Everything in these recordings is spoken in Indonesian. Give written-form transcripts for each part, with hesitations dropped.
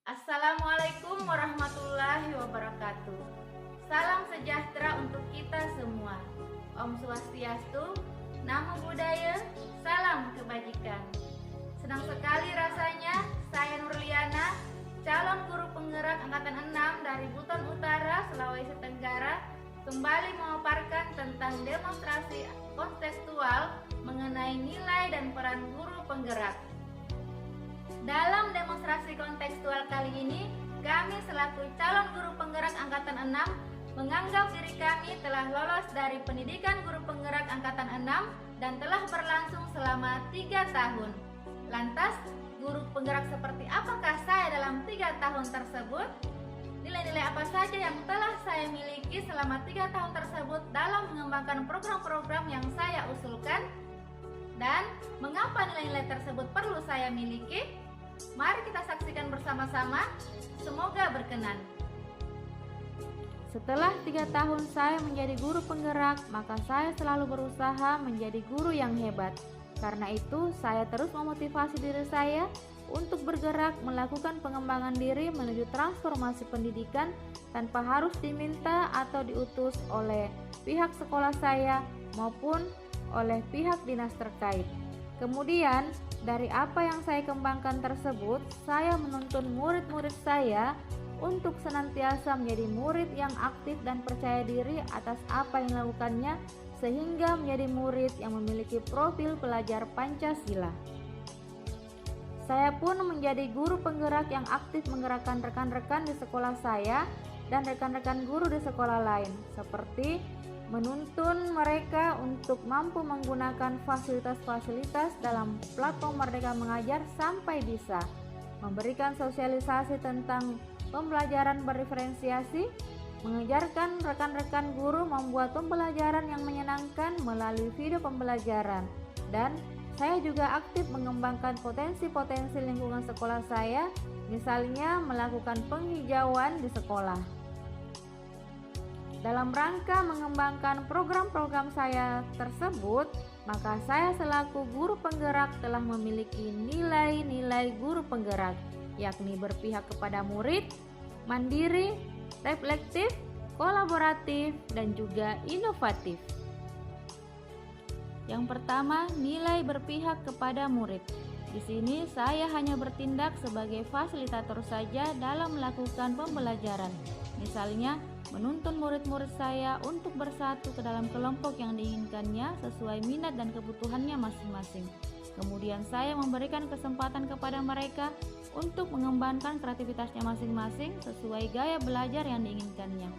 Assalamualaikum warahmatullahi wabarakatuh. Salam sejahtera untuk kita semua. Om Swastiastu, Namo Buddhaya, salam kebajikan. Senang sekali rasanya saya Nurliana, calon guru penggerak angkatan 6 dari Buton Utara, Sulawesi Tenggara, kembali memaparkan tentang demonstrasi kontekstual mengenai nilai dan peran guru penggerak. Dalam demonstrasi kontekstual kali ini, kami selaku calon guru penggerak angkatan 6 menganggap diri kami telah lolos dari pendidikan guru penggerak angkatan 6 dan telah berlangsung selama 3 tahun. Lantas, guru penggerak seperti apakah saya dalam 3 tahun tersebut? Nilai-nilai apa saja yang telah saya miliki selama 3 tahun tersebut dalam mengembangkan program-program yang saya usulkan? Dan mengapa nilai-nilai tersebut perlu saya miliki? Mari kita saksikan bersama-sama, semoga berkenan. Setelah 3 tahun saya menjadi guru penggerak, maka saya selalu berusaha menjadi guru yang hebat. Karena itu, saya terus memotivasi diri saya untuk bergerak melakukan pengembangan diri menuju transformasi pendidikan tanpa harus diminta atau diutus oleh pihak sekolah saya maupun oleh pihak dinas terkait. Kemudian, dari apa yang saya kembangkan tersebut, saya menuntun murid-murid saya untuk senantiasa menjadi murid yang aktif dan percaya diri atas apa yang dilakukannya, sehingga menjadi murid yang memiliki profil pelajar Pancasila. Saya pun menjadi guru penggerak yang aktif menggerakkan rekan-rekan di sekolah saya dan rekan-rekan guru di sekolah lain, seperti menuntun mereka untuk mampu menggunakan fasilitas-fasilitas dalam platform Merdeka Mengajar sampai bisa memberikan sosialisasi tentang pembelajaran berdiferensiasi, mengajarkan rekan-rekan guru membuat pembelajaran yang menyenangkan melalui video pembelajaran, dan saya juga aktif mengembangkan potensi-potensi lingkungan sekolah saya, misalnya melakukan penghijauan di sekolah. Dalam rangka mengembangkan program-program saya tersebut, maka saya selaku guru penggerak telah memiliki nilai-nilai guru penggerak, yakni berpihak kepada murid, mandiri, reflektif, kolaboratif, dan juga inovatif. Yang pertama, nilai berpihak kepada murid. Di sini saya hanya bertindak sebagai fasilitator saja dalam melakukan pembelajaran. Misalnya, menuntun murid-murid saya untuk bersatu ke dalam kelompok yang diinginkannya sesuai minat dan kebutuhannya masing-masing. Kemudian saya memberikan kesempatan kepada mereka untuk mengembangkan kreativitasnya masing-masing sesuai gaya belajar yang diinginkannya.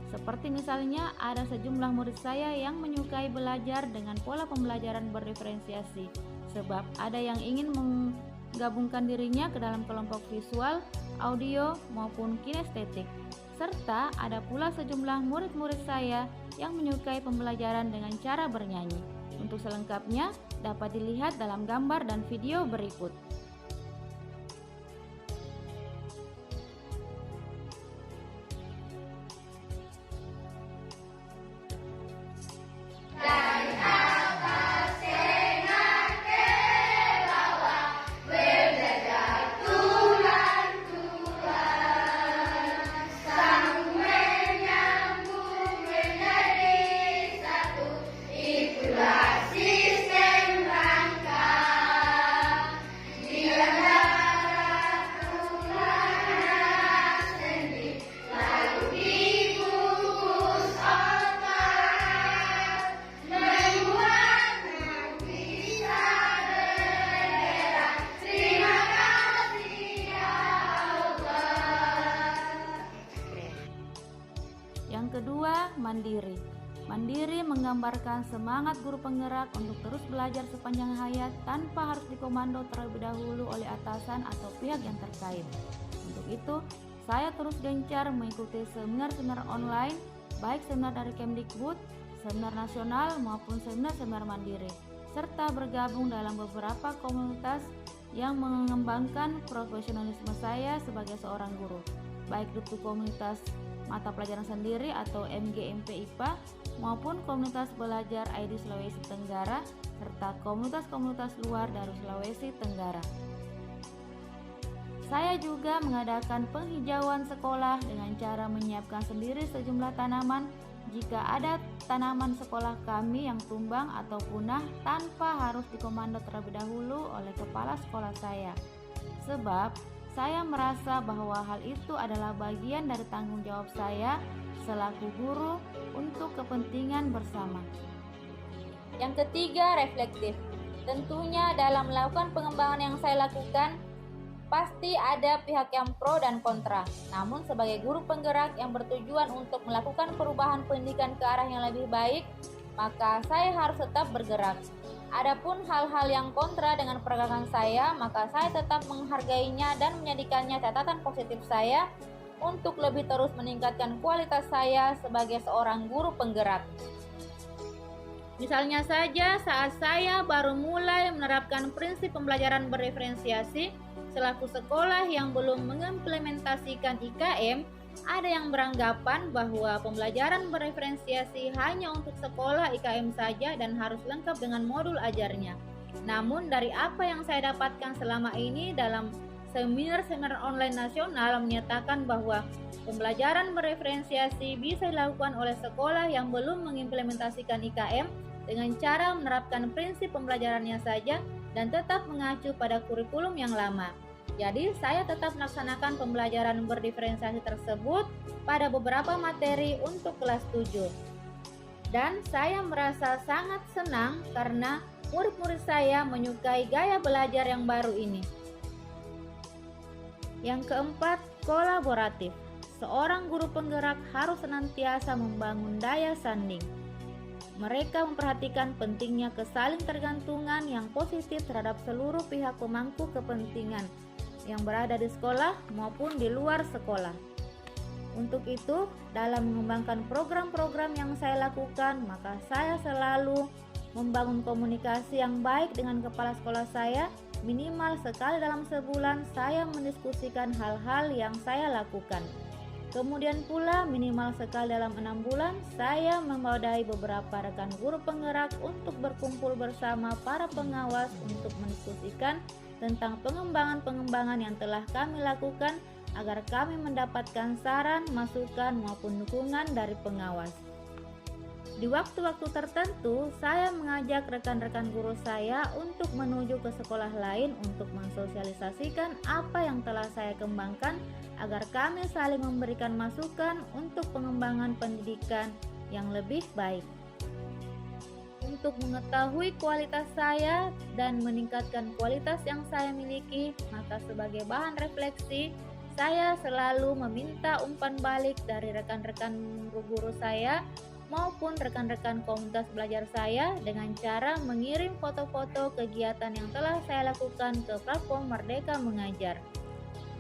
Seperti misalnya ada sejumlah murid saya yang menyukai belajar dengan pola pembelajaran berdiferensiasi, sebab ada yang ingin menggabungkan dirinya ke dalam kelompok visual, audio, maupun kinestetik. Serta ada pula sejumlah murid-murid saya yang menyukai pembelajaran dengan cara bernyanyi. Untuk selengkapnya dapat dilihat dalam gambar dan video berikut. Yang kedua, mandiri. Mandiri menggambarkan semangat guru penggerak untuk terus belajar sepanjang hayat tanpa harus dikomando terlebih dahulu oleh atasan atau pihak yang terkait. Untuk itu, saya terus gencar mengikuti seminar-seminar online, baik seminar dari Kemdikbud, seminar nasional maupun seminar-seminar mandiri, serta bergabung dalam beberapa komunitas yang mengembangkan profesionalisme saya sebagai seorang guru, baik itu komunitas mata pelajaran sendiri atau MGMP IPA maupun komunitas belajar ID Sulawesi Tenggara serta komunitas-komunitas luar dari Sulawesi Tenggara. saya juga mengadakan penghijauan sekolah dengan cara menyiapkan sendiri sejumlah tanaman jika ada tanaman sekolah kami yang tumbang atau punah tanpa harus dikomando terlebih dahulu oleh kepala sekolah saya. Sebab saya merasa bahwa hal itu adalah bagian dari tanggung jawab saya selaku guru untuk kepentingan bersama. Yang ketiga, reflektif. Tentunya dalam melakukan pengembangan yang saya lakukan, pasti ada pihak yang pro dan kontra. Namun sebagai guru penggerak yang bertujuan untuk melakukan perubahan pendidikan ke arah yang lebih baik, maka saya harus tetap bergerak. Adapun hal-hal yang kontra dengan pergerakan saya, maka saya tetap menghargainya dan menjadikannya catatan positif saya untuk lebih terus meningkatkan kualitas saya sebagai seorang guru penggerak. Misalnya saja saat saya baru mulai menerapkan prinsip pembelajaran berdiferensiasi selaku sekolah yang belum mengimplementasikan IKM, ada yang beranggapan bahwa pembelajaran berdiferensiasi hanya untuk sekolah IKM saja dan harus lengkap dengan modul ajarnya. Namun dari apa yang saya dapatkan selama ini dalam seminar-seminar online nasional menyatakan bahwa pembelajaran berdiferensiasi bisa dilakukan oleh sekolah yang belum mengimplementasikan IKM dengan cara menerapkan prinsip pembelajarannya saja dan tetap mengacu pada kurikulum yang lama. Jadi saya tetap melaksanakan pembelajaran berdiferensiasi tersebut pada beberapa materi untuk kelas 7. Dan saya merasa sangat senang karena murid-murid saya menyukai gaya belajar yang baru ini. Yang keempat, kolaboratif. Seorang guru penggerak harus senantiasa membangun daya sanding. Mereka memperhatikan pentingnya kesaling tergantungan yang positif terhadap seluruh pihak pemangku kepentingan yang berada di sekolah maupun di luar sekolah. Untuk itu, dalam mengembangkan program-program yang saya lakukan, maka saya selalu membangun komunikasi yang baik dengan kepala sekolah saya. Minimal sekali dalam sebulan saya mendiskusikan hal-hal yang saya lakukan. Kemudian pula minimal sekali dalam 6 bulan saya mewadai beberapa rekan guru penggerak untuk berkumpul bersama para pengawas untuk mendiskusikan tentang pengembangan-pengembangan yang telah kami lakukan agar kami mendapatkan saran, masukan maupun dukungan dari pengawas. Di waktu-waktu tertentu, saya mengajak rekan-rekan guru saya untuk menuju ke sekolah lain untuk mensosialisasikan apa yang telah saya kembangkan agar kami saling memberikan masukan untuk pengembangan pendidikan yang lebih baik. Untuk mengetahui kualitas saya dan meningkatkan kualitas yang saya miliki, maka sebagai bahan refleksi, saya selalu meminta umpan balik dari rekan-rekan guru saya maupun rekan-rekan komunitas belajar saya dengan cara mengirim foto-foto kegiatan yang telah saya lakukan ke platform Merdeka Mengajar.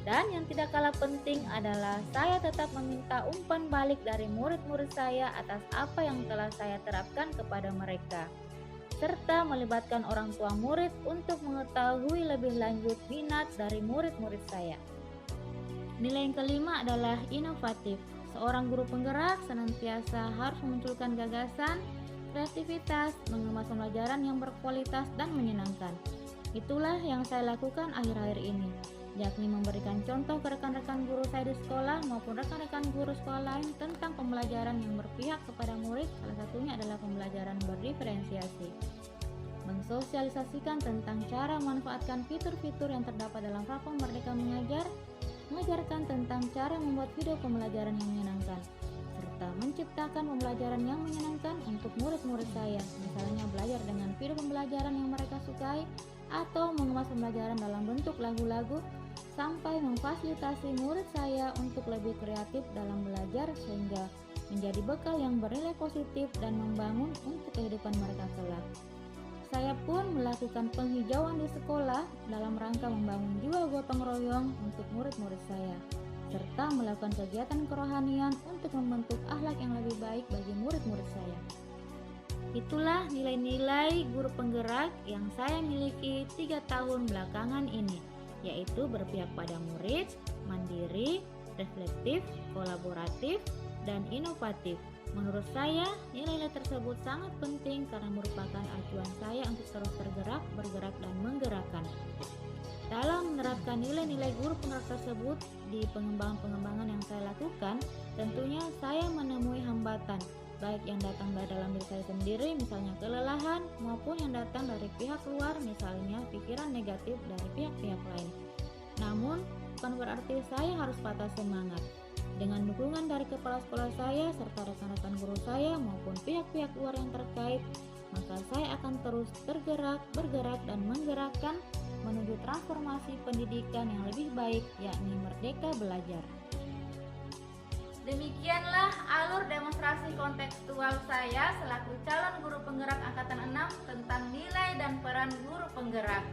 Dan yang tidak kalah penting adalah saya tetap meminta umpan balik dari murid-murid saya atas apa yang telah saya terapkan kepada mereka, serta melibatkan orang tua murid untuk mengetahui lebih lanjut minat dari murid-murid saya. Nilai yang kelima adalah inovatif. Seorang guru penggerak senantiasa harus memunculkan gagasan, kreativitas, mengemas pembelajaran yang berkualitas dan menyenangkan. Itulah yang saya lakukan akhir-akhir ini, yakni memberikan contoh ke rekan-rekan guru saya di sekolah maupun rekan-rekan guru sekolah lain tentang pembelajaran yang berpihak kepada murid. Salah satunya adalah pembelajaran berdiferensiasi. Mensosialisasikan tentang cara memanfaatkan fitur-fitur yang terdapat dalam platform Merdeka Mengajar, mengajarkan tentang cara membuat video pembelajaran yang menyenangkan, serta menciptakan pembelajaran yang menyenangkan untuk murid-murid saya, misalnya belajar dengan video pembelajaran yang mereka sukai atau mengemas pembelajaran dalam bentuk lagu-lagu, sampai memfasilitasi murid saya untuk lebih kreatif dalam belajar sehingga menjadi bekal yang bernilai positif dan membangun untuk kehidupan mereka kelak. Saya pun melakukan penghijauan di sekolah dalam rangka membangun jiwa gotong royong untuk murid-murid saya, serta melakukan kegiatan kerohanian untuk membentuk akhlak yang lebih baik bagi murid-murid saya. Itulah nilai-nilai guru penggerak yang saya miliki 3 tahun belakangan ini, yaitu berpihak pada murid, mandiri, reflektif, kolaboratif, dan inovatif. Menurut saya, nilai-nilai tersebut sangat penting karena merupakan acuan saya untuk terus bergerak, dan menggerakkan. Dalam menerapkan nilai-nilai guru penggerak tersebut di pengembangan-pengembangan yang saya lakukan, tentunya saya menemui hambatan, baik yang datang dari dalam diri saya sendiri, misalnya kelelahan, maupun yang datang dari pihak luar, misalnya pikiran negatif dari pihak-pihak lain. Namun, bukan berarti saya harus patah semangat. Dengan dukungan dari kepala sekolah saya, serta rekan-rekan guru saya, maupun pihak-pihak luar yang terkait, maka saya akan terus bergerak, dan menggerakkan menuju transformasi pendidikan yang lebih baik, yakni merdeka belajar. Demikianlah alur demonstrasi kontekstual saya selaku calon guru penggerak angkatan 6 tentang nilai dan peran guru penggerak.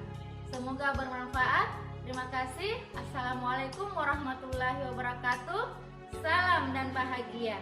Semoga bermanfaat. Terima kasih. Assalamualaikum warahmatullahi wabarakatuh. Salam dan bahagia.